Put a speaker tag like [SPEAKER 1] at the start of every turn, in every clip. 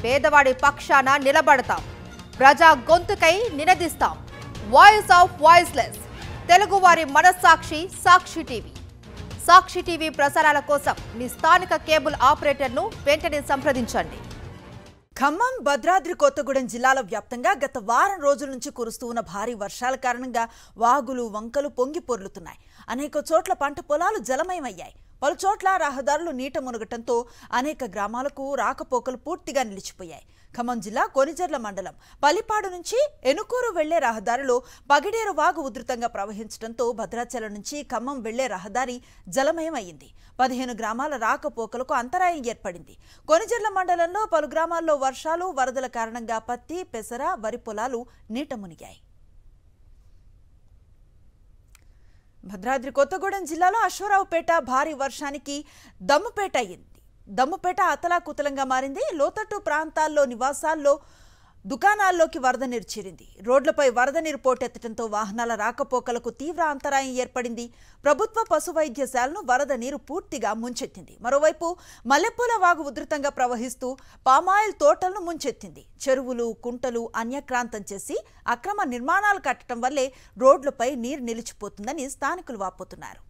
[SPEAKER 1] పేదవాడి పక్షాన నిలబడతాం, ప్రజా గొంతుకై నినదిస్తాం. వాయిస్ ఆఫ్ వాయిస్లెస్, తెలుగువారి మనస్సాక్షి సాక్షి టీవీ. సాక్షి టీవీ ప్రసారాల కోసం మీ స్థానిక కేబుల్ ఆపరేటర్ను వెంటనే సంప్రదించండి.
[SPEAKER 2] ఖమ్మం, భద్రాద్రి కొత్తగూడెం జిల్లాల వ్యాప్తంగా గత వారం రోజుల నుంచి కురుస్తున్న భారీ వర్షాల కారణంగా వాగులు, వంకలు పొంగి పొర్లుతున్నాయి. అనేక చోట్ల పంట పొలాలు జలమయమయ్యాయి. పలు చోట్ల రహదారులు నీట మునగటంతో అనేక గ్రామాలకు రాకపోకలు పూర్తిగా నిలిచిపోయాయి. ఖమ్మం జిల్లా కొనిజర్ల మండలం పల్లిపాడు నుంచి ఎనుకూరు వెళ్లే రహదారిలో పగిడేరు వాగు ఉధృతంగా ప్రవహించడంతో భద్రాచలం నుంచి ఖమ్మం వెళ్లే రహదారి జలమయమైంది. 15 గ్రామాల రాకపోకలకు అంతరాయం ఏర్పడింది. కొనిజర్ల మండలంలో పలు గ్రామాల్లో వర్షాలు, వరదల కారణంగా పత్తి, పెసర, వరి పొలాలు నీట మునిగాయి. భద్రాద్రి కొత్తగూడెం జిల్లాలో అశ్వరావుపేట భారీ వర్షానికి దమ్ముపేట అయింది. దమ్ముపేట అతలాకుతలంగా మారింది. లోతట్టు ప్రాంతాల్లో నివాసాల్లో, దుకాణాల్లోకి వరద నీరు చేరింది. రోడ్లపై వరద నీరు పోటెత్తడంతో వాహనాల రాకపోకలకు తీవ్ర అంతరాయం ఏర్పడింది. ప్రభుత్వ పశు వైద్యశాలను వరద నీరు పూర్తిగా ముంచెత్తింది. మరోవైపు మల్లెపూల వాగు ఉధృతంగా ప్రవహిస్తూ పామాయిల్ తోటలను ముంచెత్తింది. చెరువులు, కుంటలు అన్యక్రాంతం చేసి అక్రమ నిర్మాణాలు కట్టడం వల్లే రోడ్లపై నీరు నిలిచిపోతుందని స్థానికులు వాపోతున్నారు.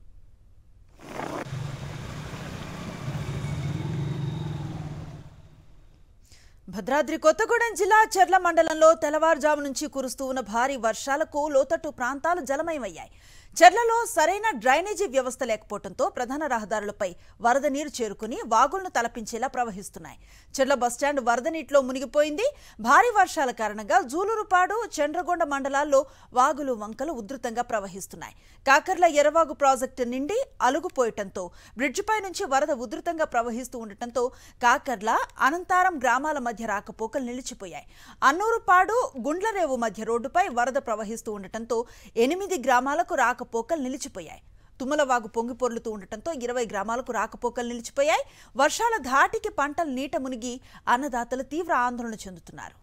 [SPEAKER 2] భద్రాద్రి కొత్తగూడెం జిల్లా చెర్ల మండలంలో తెల్లవారుజాము నుంచి కురుస్తూ ఉన్న భారీ వర్షాలకు లోతట్టు ప్రాంతాలు జలమయమయ్యాయి. చెర్లలో సరైన డ్రైనేజీ వ్యవస్థ లేకపోవడంతో ప్రధాన రహదారులపై వరద నీరు చేరుకుని వాగులను తలపించేలా ప్రవహిస్తున్నాయి. చెర్ల బస్టాండ్ వరద నీటిలో మునిగిపోయింది. భారీ వర్షాల కారణంగా జూలూరుపాడు, చండ్రగొండ మండలాల్లో వాగులు, వంకలు ఉధృతంగా ప్రవహిస్తున్నాయి. కాకర్ల ఎర్రవాగు ప్రాజెక్టు నిండి అలుగుపోయటంతో బ్రిడ్జిపై నుంచి వరద ఉధృతంగా ప్రవహిస్తూ ఉండటంతో కాకర్ల, అనంతారం గ్రామాల మధ్య రాకపోకలు నిలిచిపోయాయి. అన్నూరుపాడు, గుండ్లరేవు మధ్య రోడ్డుపై వరద ప్రవహిస్తూ ఉండటంతో 8 గ్రామాలకు రాకపోకలు నిలిచిపోయాయి. తుమ్మలవాగు పొంగి పొర్లుతూ ఉండటంతో 20 గ్రామాలకు రాకపోకలు నిలిచిపోయాయి. వర్షాల ధాటికి పంటలు నీట మునిగి అన్నదాతలు తీవ్ర ఆందోళన చెందుతున్నారు.